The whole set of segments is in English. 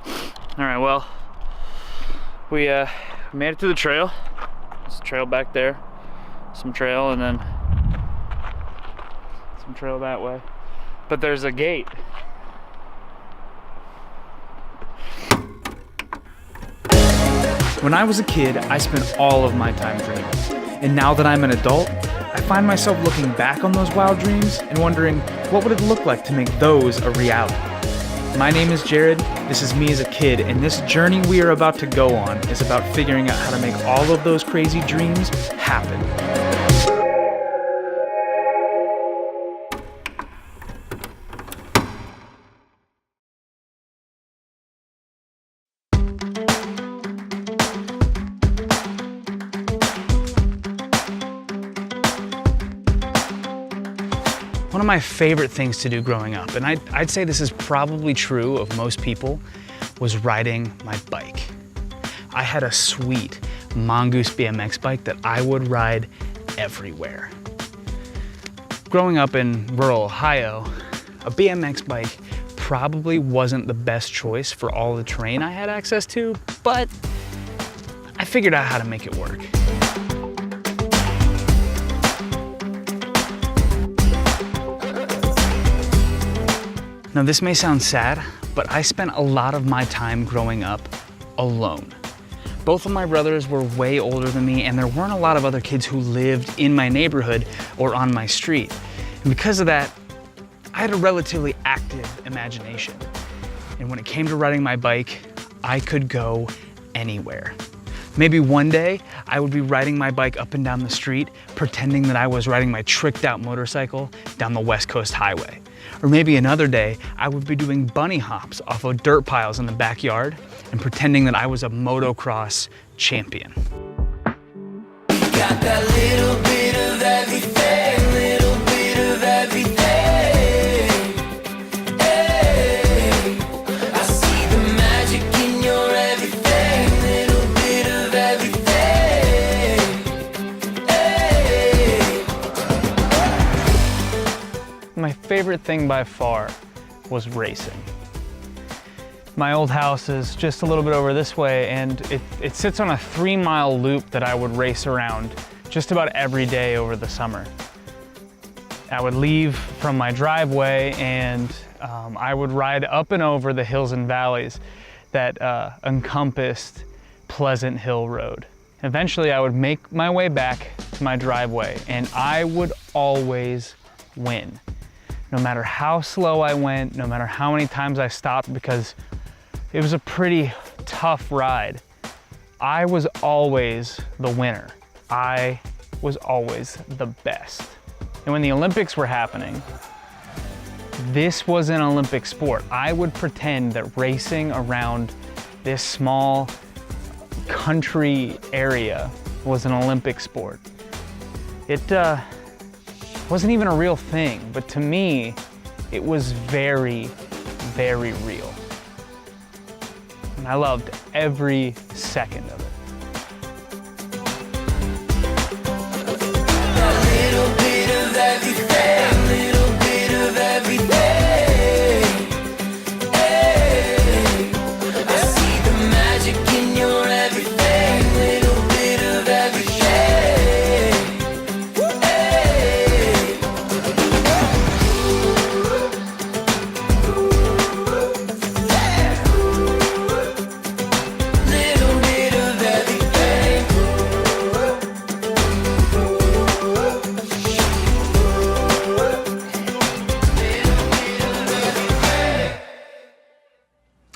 All right, well, we made it to the trail. There's a trail back there, some trail, and then some trail that way. But there's a gate. When I was a kid, I spent all of my time dreaming. And now that I'm an adult, I find myself looking back on those wild dreams and wondering what would it look like to make those a reality. My name is Jared, this is me as a kid, and this journey we are about to go on is about figuring out how to make all of those crazy dreams happen. One of my favorite things to do growing up, and I'd say this is probably true of most people, was riding my bike. I had a sweet Mongoose BMX bike that I would ride everywhere. Growing up in rural Ohio, a BMX bike probably wasn't the best choice for all the terrain I had access to, but I figured out how to make it work. Now this may sound sad, but I spent a lot of my time growing up alone. Both of my brothers were way older than me, and there weren't a lot of other kids who lived in my neighborhood or on my street. And because of that, I had a relatively active imagination. And when it came to riding my bike, I could go anywhere. Maybe one day I would be riding my bike up and down the street, pretending that I was riding my tricked out motorcycle down the West Coast Highway. Or maybe another day I would be doing bunny hops off of dirt piles in the backyard and pretending that I was a motocross champion. Got that little bit of everything, little bit of everything. Hey, I see the magic in your everything, little bit of everything. Hey. My favorite thing by far was racing. My old house is just a little bit over this way, and it sits on a 3-mile loop that I would race around just about every day over the summer. I would leave from my driveway and I would ride up and over the hills and valleys that encompassed Pleasant Hill Road. Eventually I would make my way back to my driveway, and I would always win. No matter how slow I went, no matter how many times I stopped, because it was a pretty tough ride, I was always the winner. I was always the best. And when the Olympics were happening, this was an Olympic sport. I would pretend that racing around this small country area was an Olympic sport. It wasn't even a real thing, but to me, it was very, very real. And I loved every second of it. A little bit of everything, little bit of everything. Hey, I see the magic in your everything, little bit of everything.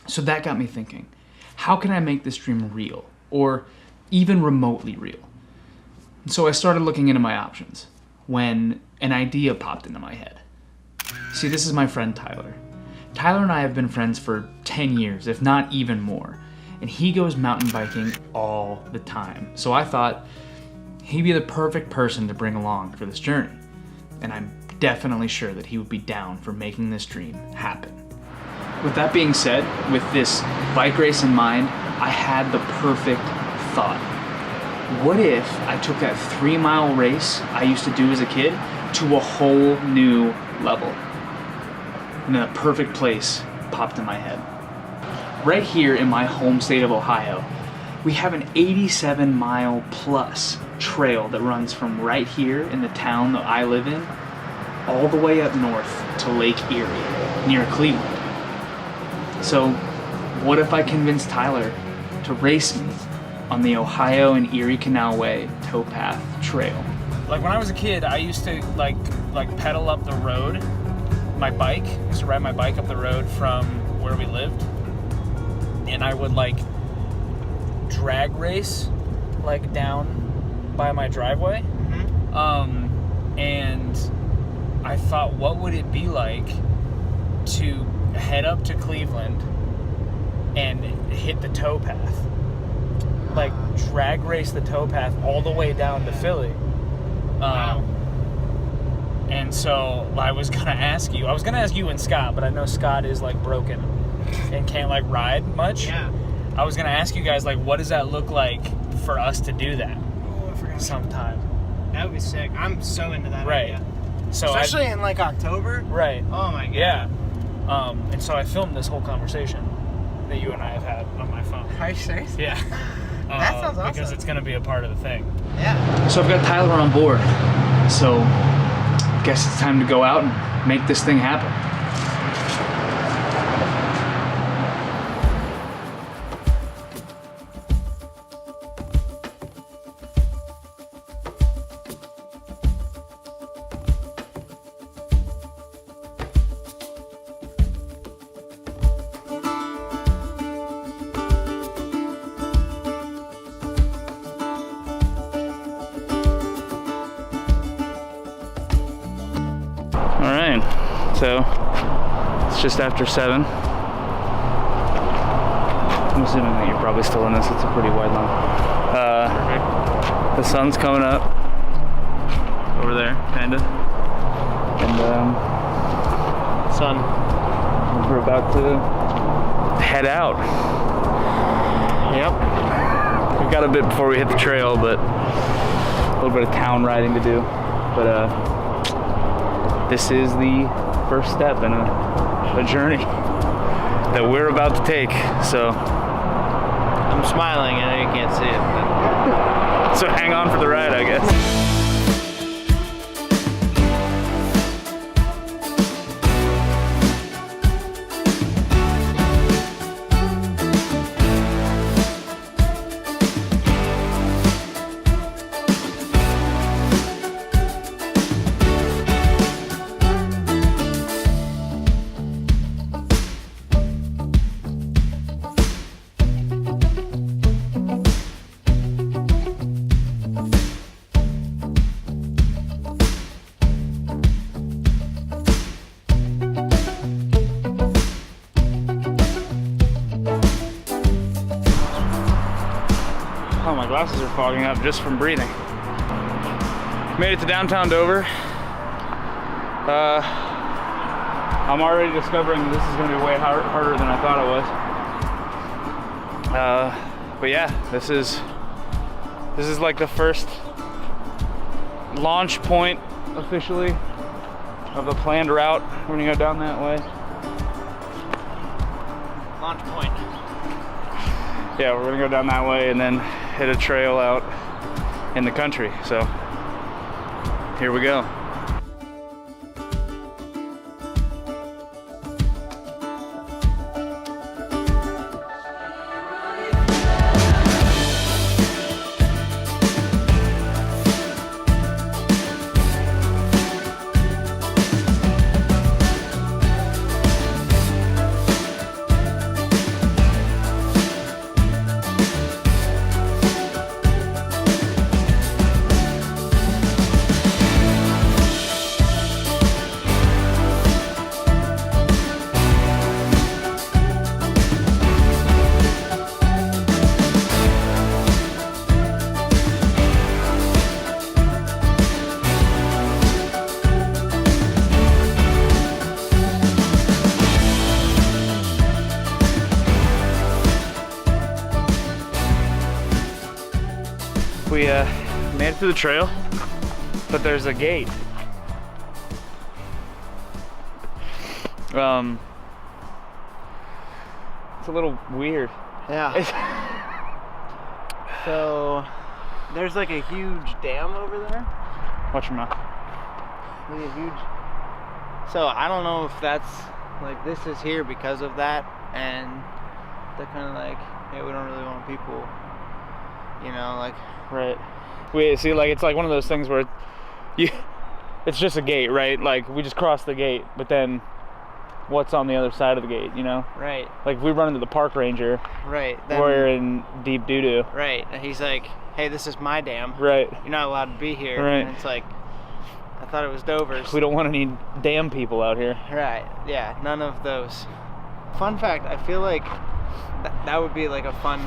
So that got me thinking, how can I make this dream real, or even remotely real? And so I started looking into my options when an idea popped into my head. See, this is my friend Tyler. Tyler and I have been friends for 10 years, if not even more, and he goes mountain biking all the time. So I thought he'd be the perfect person to bring along for this journey, and I'm definitely sure that he would be down for making this dream happen. With that being said, with this bike race in mind, I had the perfect thought. What if I took that 3-mile race I used to do as a kid to a whole new level? And then a perfect place popped in my head. right here in my home state of Ohio, we have an 87-mile plus trail that runs from right here in the town that I live in all the way up north to Lake Erie near Cleveland. So what if I convince Tyler to race me on the Ohio and Erie Canalway Towpath Trail? Like when I was a kid, I used to like pedal up the road. My bike, I used to ride my bike up the road from where we lived, and I would like drag race like down by my driveway. And I thought, what would it be like to head up to Cleveland and hit the towpath? Like drag race the towpath all the way down to Philly. Wow. And so I was gonna ask you and Scott, but I know Scott is like broken and can't like ride much. Yeah. I was gonna ask you guys, like, what does that look like for us to do that Oh, I forgot. sometime? That would be sick. I'm so into that Right. idea. So Especially in like October. right. Oh my god. Yeah. And so I filmed this whole conversation that you and I have had on my phone. Are you serious? Yeah. That sounds awesome. Because it's gonna be a part of the thing. Yeah. So I've got Tyler on board. So I guess it's time to go out and make this thing happen. All right, so it's just after 7. I'm assuming that you're probably still in this. It's a pretty wide line. The sun's coming up over there, kinda, and Sun. we're about to head out. Yep. We've got a bit before we hit the trail, but a little bit of town riding to do. But this is the first step in a journey that we're about to take. So I'm smiling. I know you can't see it, but so hang on for the ride, I guess. Oh, my glasses are fogging up just from breathing. Made it to downtown Dover. I'm already discovering this is going to be way harder than I thought it was. But yeah, this is like the first launch point officially of the planned route. We're gonna go down that way. launch point. Yeah, we're gonna go down that way and then hit a trail out in the country. So here we go. We made it to the trail, but there's a gate. It's a a little weird. Yeah. So there's like a huge dam over there. Watch your mouth. Like a huge. So I don't know if that's like this is here because of that, and they're kind of like, hey, we don't really want people, you know, like. Right. We see, like, it's like one of those things where it's just a gate, right? Like, we just cross the gate, but then what's on the other side of the gate, you know? Right. Like, if we run into the park ranger, Right. Then, we're in deep doo-doo. right. And he's like, hey, this is my dam. Right. You're not allowed to be here. Right. And it's like, I thought it was Dover's. We don't want any damn people out here. Right. Yeah. None of those. Fun fact, I feel like that would be like a fun,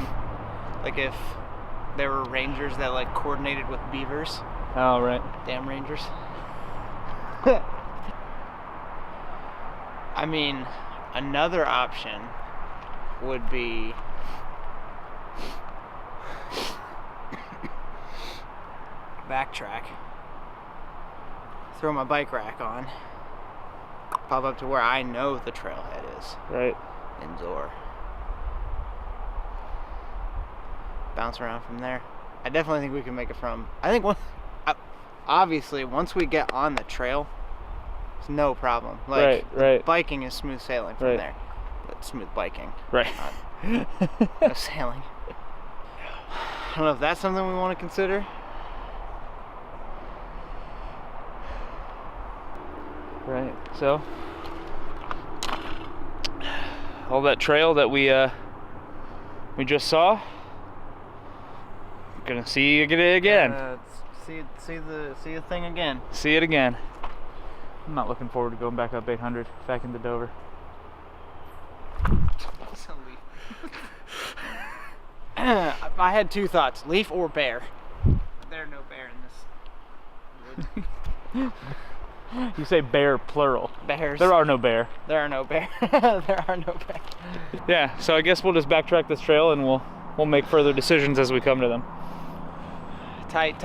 like if there were rangers that like coordinated with beavers. Oh, right. Dam rangers. I mean, another option would be backtrack, throw my bike rack on, pop up to where I know the trailhead is, Right. in Zor. Bounce around from there. I definitely think we can make it from. I think obviously once we get on the trail, it's no problem. Like Right. biking is smooth sailing from Right. there. But smooth biking, Right. no sailing. I don't know if that's something we want to consider. Right. So, all that trail that we just saw, gonna see it again. See the thing again. See it again. I'm not looking forward to going back up 800, back into Dover. I had two thoughts: leaf or bear. There's no bear in this wood. You say bear plural. Bears. There are no bear. There are no bear. There are no bear. Yeah, so I guess we'll just backtrack this trail and we'll make further decisions as we come to them. Tight.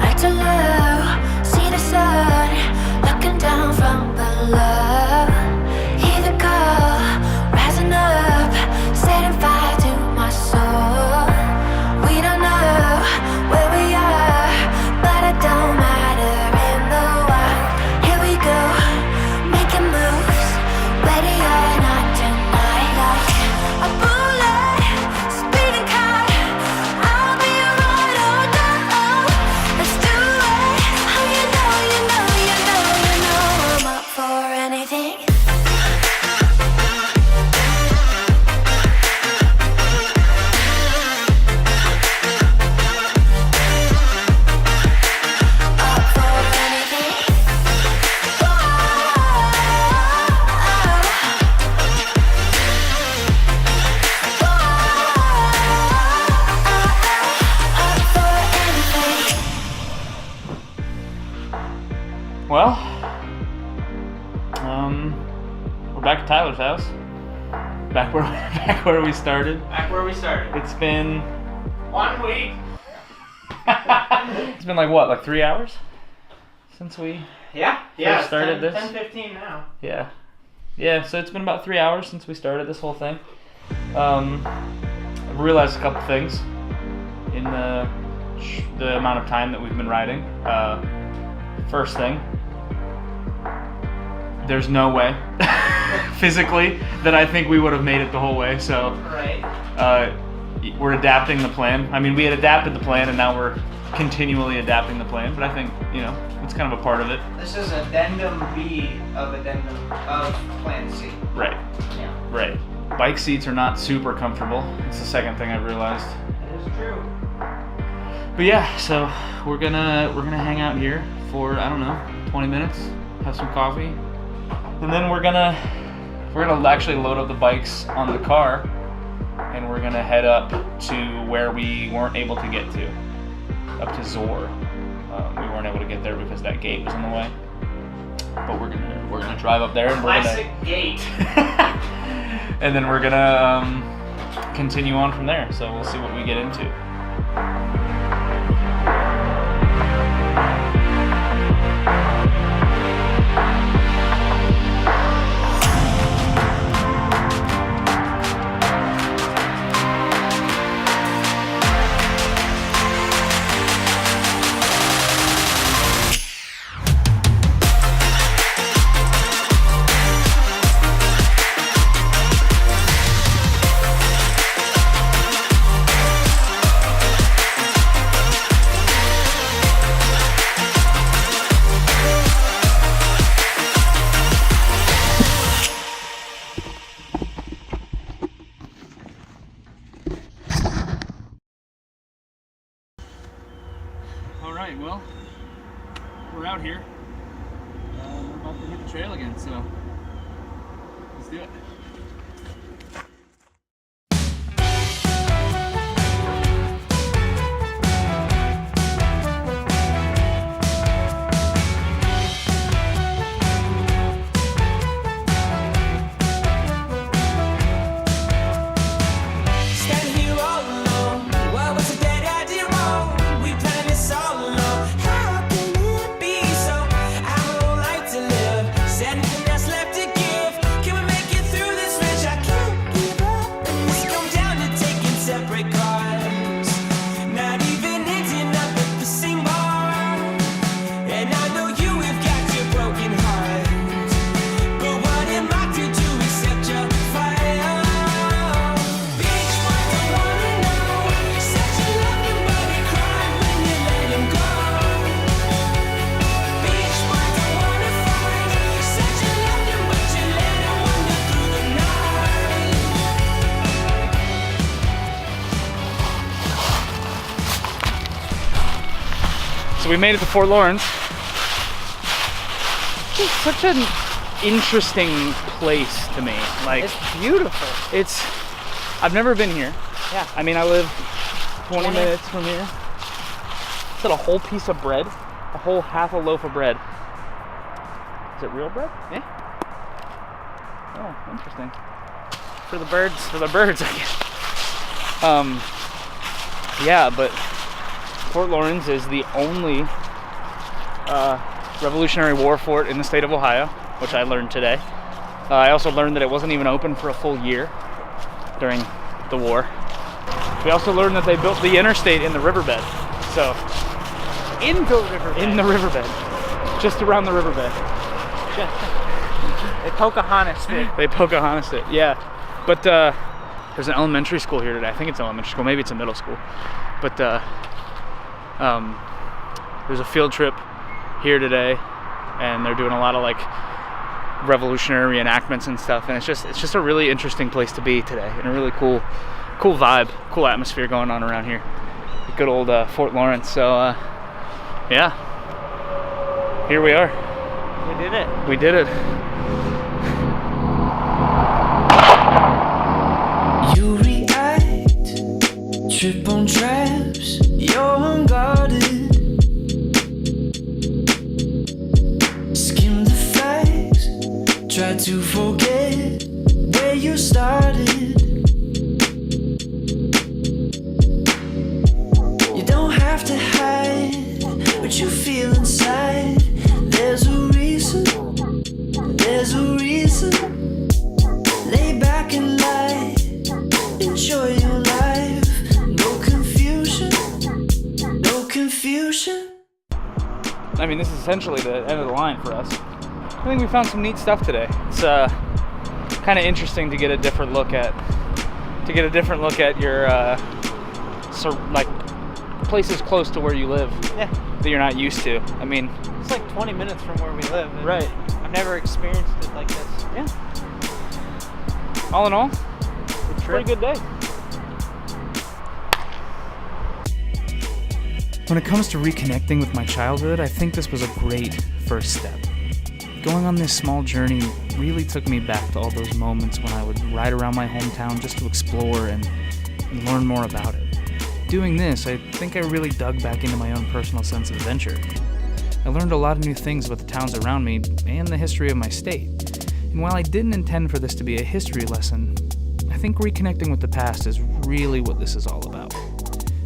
Right to low, see the sun looking down from below. Hear the call rising up, setting fire to my soul. We don't know where we are, but it don't matter in the wild. Here we go, making moves, ready or not tonight. Like a bullet, speeding car, I'll be your ride or die. Let's do it. Oh, you know I'm up for anything. Up for anything. Up for anything. Well, we're back at Tyler's house. Back where we started. Back where we started. It's been 1 week. it's been like what, like 3 hours since we Yeah. First started this? 10:15 now. yeah, so it's been about 3 hours since we started this whole thing. I've realized a couple things in the amount of time that we've been riding. First thing, there's no way physically that I think we would have made it the whole way, so Right. we're adapting the plan. I mean, we had adapted the plan and now we're continually adapting the plan, but I think, you know, it's kind of a part of it. This is addendum B of Plan C. Right, Yeah. right. Bike seats are not super comfortable. It's the second thing I've realized. That is true. But yeah, so we're gonna hang out here for, I don't know, 20 minutes, have some coffee, and then we're gonna actually load up the bikes on the car, and we're gonna head up to where we weren't able to get to, up to Zor. We weren't able to get there because that gate was in the way. gonna drive up there and Classic gate. and then we're gonna continue on from there. So we'll see what we get into. Alright, well, we're out here. We're about to hit the trail again, so let's do it. So we made it to Fort Lawrence. It's such an interesting place to me. Like, It's beautiful. I've never been here. Yeah. I mean, I live 20 minutes from here. Is it a whole piece of bread? A whole half a loaf of bread. Is it real bread? Yeah. Oh, interesting. For the birds. For the birds, I guess. Yeah, but Fort Lawrence is the only Revolutionary War fort in the state of Ohio, which I learned today. I also learned that it wasn't even open for a full year during the war. We also learned that they built the interstate in the riverbed. So, In the riverbed. in the riverbed. Just around the riverbed. They Pocahontas it. They Pocahontas it, yeah. But there's an elementary school here today. I think it's elementary school, maybe it's a middle school. But there's a field trip here today, and they're doing a lot of like revolutionary reenactments and stuff, and it's just a really interesting place to be today, and a really cool vibe, cool atmosphere going on around here. Good old Fort Lawrence. So yeah, here we are. We did it. We did it. You react, trip on traps, you're unguarded. Skim the facts, try to forget where you started. You don't have to hide what you feel inside. There's a reason, there's a reason. Lay back and lie, enjoy your life. No confusion, no confusion. I mean, this is essentially the end of the line for us. I think we found some neat stuff today. It's kind of interesting to get a different look at your like places close to where you live Yeah. that you're not used to. I mean, It's like 20 minutes from where we live. and Right. I've never experienced it like this. yeah. All in all, Good trip. pretty good day. When it comes to reconnecting with my childhood, I think this was a great first step. Going on this small journey really took me back to all those moments when I would ride around my hometown just to explore and learn more about it. Doing this, I think I really dug back into my own personal sense of adventure. I learned a lot of new things about the towns around me and the history of my state. And while I didn't intend for this to be a history lesson, I think reconnecting with the past is really what this is all about.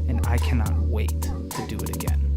And I cannot wait to do it again.